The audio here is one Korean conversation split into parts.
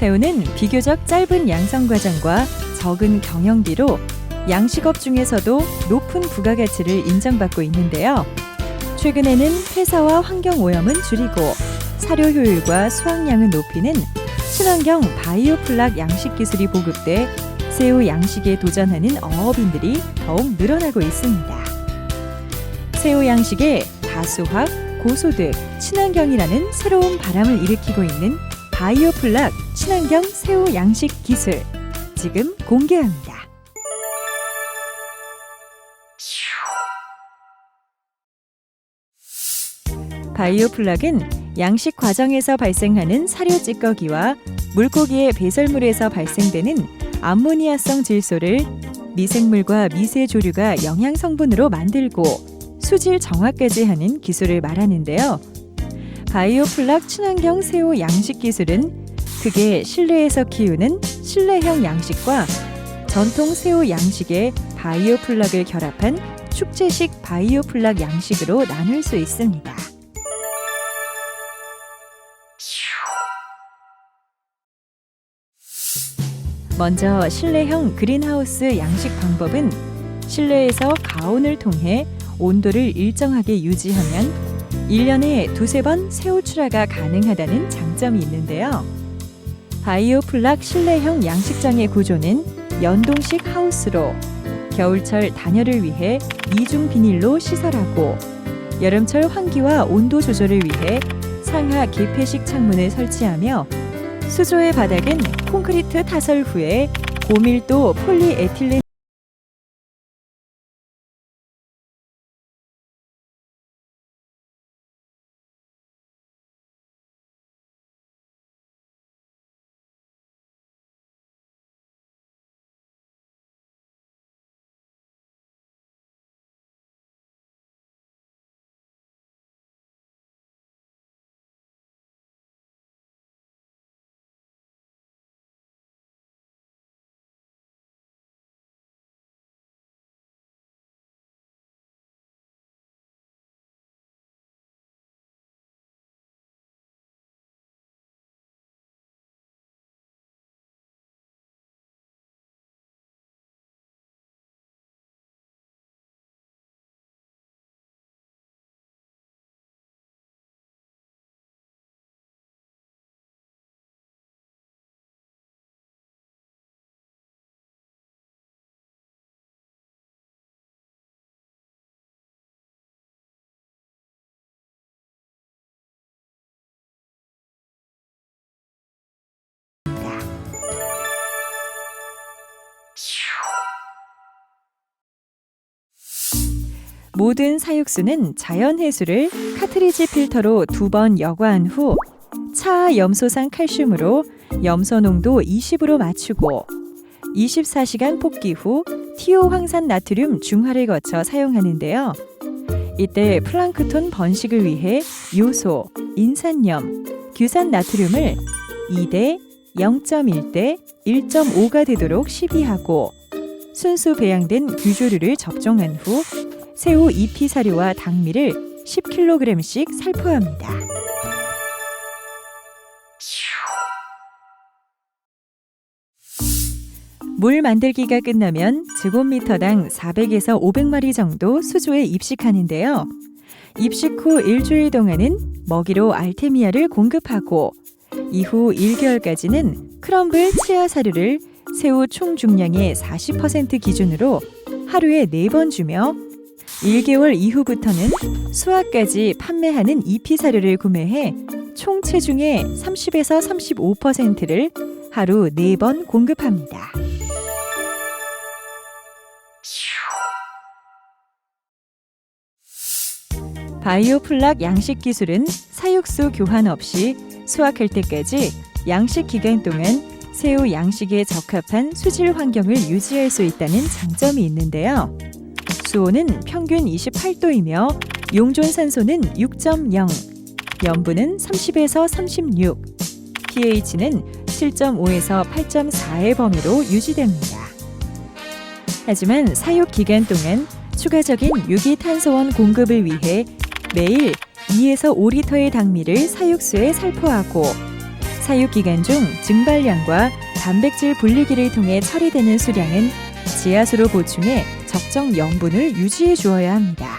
새우는 비교적 짧은 양성 과정과 적은 경영비로 양식업 중에서도 높은 부가가치를 인정받고 있는데요. 최근에는 폐사와 환경오염은 줄이고 사료 효율과 수확량을 높이는 친환경 바이오플락 양식 기술이 보급돼 새우 양식에 도전하는 어업인들이 더욱 늘어나고 있습니다. 새우 양식에 다수학, 고소득, 친환경이라는 새로운 바람을 일으키고 있는 바이오플락 친환경 새우 양식 기술, 지금 공개합니다. 바이오플락은 양식 과정에서 발생하는 사료 찌꺼기와 물고기의 배설물에서 발생되는 암모니아성 질소를 미생물과 미세 조류가 영양 성분으로 만들고 수질 정화까지 하는 기술을 말하는데요. 바이오플락 친환경 새우 양식 기술은 크게 실내에서 키우는 실내형 양식과 전통 새우 양식의 바이오플락을 결합한 축제식 바이오플락 양식으로 나눌 수 있습니다. 먼저 실내형 그린하우스 양식 방법은 실내에서 가온을 통해 온도를 일정하게 유지하면 1년에 두세 번 새우 출하가 가능하다는 장점이 있는데요. 바이오플락 실내형 양식장의 구조는 연동식 하우스로 겨울철 단열을 위해 이중 비닐로 시설하고 여름철 환기와 온도 조절을 위해 상하 개폐식 창문을 설치하며 수조의 바닥은 콘크리트 타설 후에 고밀도 폴리에틸렌 모든 사육수는 자연 해수를 카트리지 필터로 2번 여과한 후 차 염소산 칼슘으로 염소 농도 20으로 맞추고 24시간 볶기 후 티오 황산 나트륨 중화를 거쳐 사용하는데요. 이때 플랑크톤 번식을 위해 요소, 인산염, 규산 나트륨을 2대 0.1대 1.5가 되도록 시비하고 순수 배양된 규조류를 접종한 후 새우 잎이 사료와 당미를 10kg씩 살포합니다. 물 만들기가 끝나면 제곱미터당 400에서 500마리 정도 수조에 입식하는데요. 입식 후 일주일 동안은 먹이로 알테미아를 공급하고 이후 1개월까지는 크럼블 치아 사료를 새우 총 중량의 40% 기준으로 하루에 4번 주며 1개월 이후부터는 수확까지 판매하는 잎이 사료를 구매해 총 체중의 30에서 35%를 하루 4번 공급합니다. 바이오플락 양식 기술은 사육수 교환 없이 수확할 때까지 양식 기간 동안 새우 양식에 적합한 수질 환경을 유지할 수 있다는 장점이 있는데요. 수온은 평균 28도이며 용존산소는 6.0, 염분은 30에서 36, pH는 7.5에서 8.4의 범위로 유지됩니다. 하지만 사육 기간 동안 추가적인 유기탄소원 공급을 위해 매일 2에서 5리터의 당미를 사육수에 살포하고 사육 기간 중 증발량과 단백질 분리기를 통해 처리되는 수량은 지하수로 보충해 적정 염분을 유지해 주어야 합니다.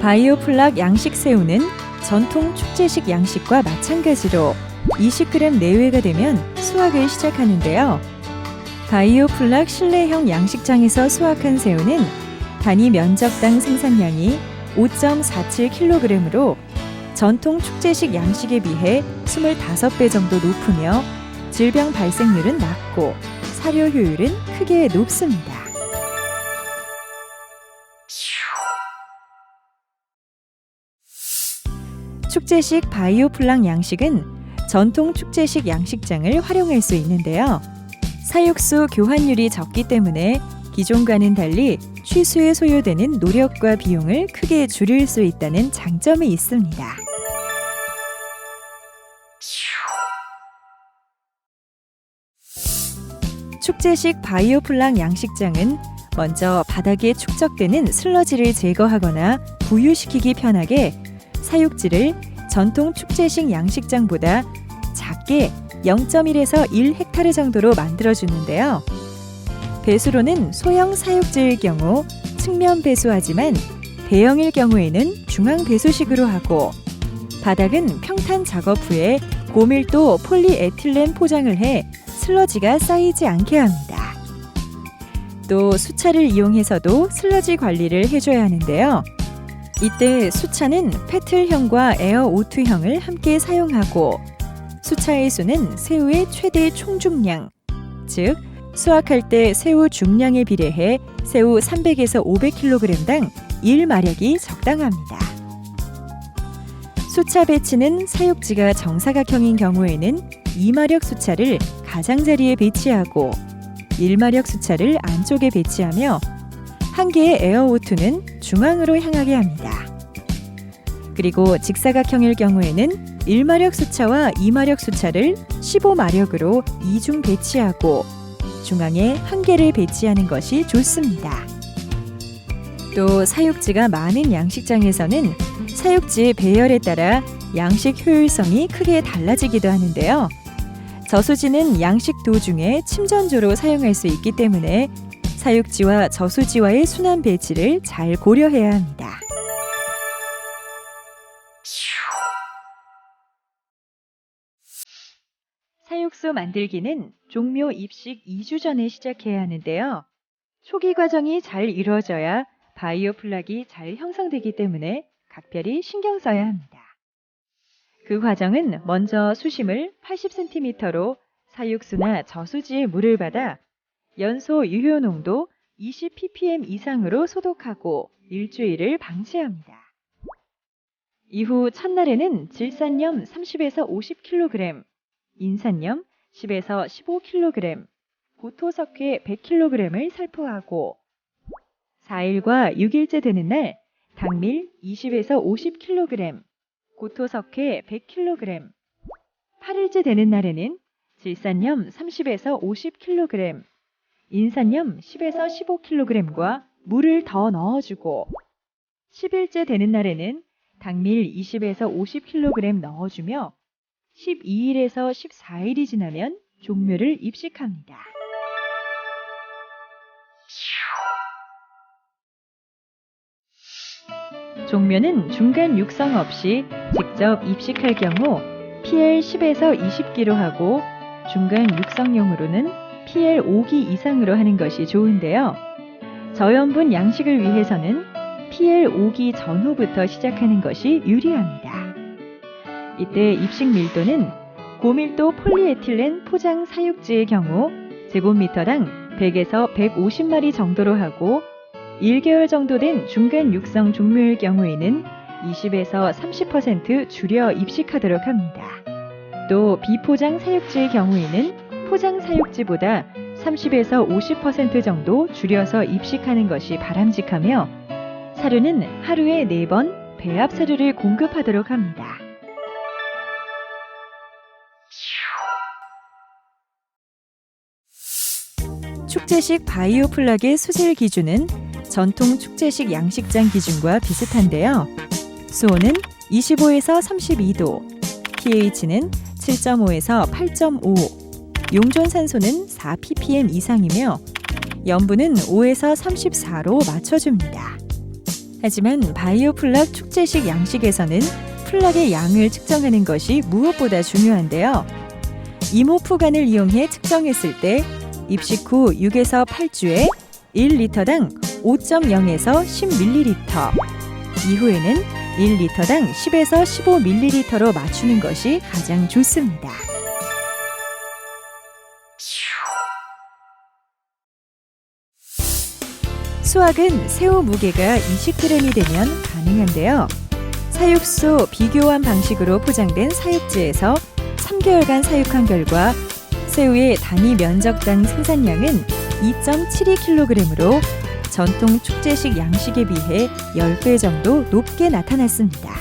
바이오플락 양식 새우는 전통 축제식 양식과 마찬가지로 20g 내외가 되면 수확을 시작하는데요. 바이오플락 실내형 양식장에서 수확한 새우는 단위 면적당 생산량이 5.47kg으로 전통 축제식 양식에 비해 25배 정도 높으며 질병 발생률은 낮고 사료 효율은 크게 높습니다. 축제식 바이오플락 양식은 전통 축제식 양식장을 활용할 수 있는데요. 사육수 교환율이 적기 때문에 기존과는 달리 취수에 소요되는 노력과 비용을 크게 줄일 수 있다는 장점이 있습니다. 축제식 바이오플락 양식장은 먼저 바닥에 축적되는 슬러지를 제거하거나 부유시키기 편하게 사육지를 전통 축제식 양식장보다 작게 0.1에서 1헥타르 정도로 만들어주는데요. 배수로는 소형 사육지일 경우 측면 배수하지만 대형일 경우에는 중앙 배수식으로 하고 바닥은 평탄 작업 후에 고밀도 폴리에틸렌 포장을 해 슬러지가 쌓이지 않게 합니다. 또 수차를 이용해서도 슬러지 관리를 해줘야 하는데요. 이때 수차는 페틀형과 에어오투형을 함께 사용하고 수차의 수는 새우의 최대 총중량, 즉 수확할 때 새우 중량에 비례해 새우 300에서 500kg당 1마력이 적당합니다. 수차 배치는 사육지가 정사각형인 경우에는 2마력 수차를 가장자리에 배치하고 1마력 수차를 안쪽에 배치하며 한 개의 에어오투는 중앙으로 향하게 합니다. 그리고 직사각형일 경우에는 1마력 수차와 2마력 수차를 15마력으로 이중 배치하고 중앙에 한 개를 배치하는 것이 좋습니다. 또 사육지가 많은 양식장에서는 사육지의 배열에 따라 양식 효율성이 크게 달라지기도 하는데요. 저수지는 양식 도중에 침전조로 사용할 수 있기 때문에 사육지와 저수지와의 순환 배치를 잘 고려해야 합니다. 사육수 만들기는 종묘 입식 2주 전에 시작해야 하는데요. 초기 과정이 잘 이루어져야 바이오플락이 잘 형성되기 때문에 각별히 신경 써야 합니다. 그 과정은 먼저 수심을 80cm로 사육수나 저수지에 물을 받아 연소 유효 농도 20ppm 이상으로 소독하고 일주일을 방치합니다. 이후 첫날에는 질산염 30에서 50kg, 인산염 10에서 15kg, 고토석회 100kg을 살포하고 4일과 6일째 되는 날 당밀 20에서 50kg, 고토석회 100kg, 8일째 되는 날에는 질산염 30에서 50kg, 인산염 10에서 15kg과 물을 더 넣어주고 10일째 되는 날에는 당밀 20에서 50kg 넣어주며 12일에서 14일이 지나면 종묘를 입식합니다. 종묘는 중간 육성 없이 직접 입식할 경우 PL 10에서 20기로 하고 중간 육성용으로는 PL 5기 이상으로 하는 것이 좋은데요. 저염분 양식을 위해서는 PL 5기 전후부터 시작하는 것이 유리합니다. 이때 입식 밀도는 고밀도 폴리에틸렌 포장 사육지의 경우 제곱미터당 100에서 150마리 정도로 하고 1개월 정도 된 중간 육성 종묘일 경우에는 20에서 30% 줄여 입식하도록 합니다. 또 비포장 사육지의 경우에는 포장 사육지보다 30에서 50% 정도 줄여서 입식하는 것이 바람직하며 사료는 하루에 4번 배합 사료를 공급하도록 합니다. 축제식 바이오플락의 수질 기준은 전통 축제식 양식장 기준과 비슷한데요. 수온은 25에서 32도, pH는 7.5에서 8.5, 용존산소는 4ppm 이상이며 염분은 5에서 34로 맞춰줍니다. 하지만 바이오 플락 축제식 양식에서는 플락의 양을 측정하는 것이 무엇보다 중요한데요. 이모프간을 이용해 측정했을 때 입식 후 6에서 8주에 1리터당 5.0에서 10ml, 이후에는 1리터당 10에서 15ml로 맞추는 것이 가장 좋습니다. 수확은 새우 무게가 20g이 되면 가능한데요. 사육소 비교환 방식으로 포장된 사육지에서 3개월간 사육한 결과 새우의 단위 면적당 생산량은 2.72kg으로 전통 축제식 양식에 비해 10배 정도 높게 나타났습니다.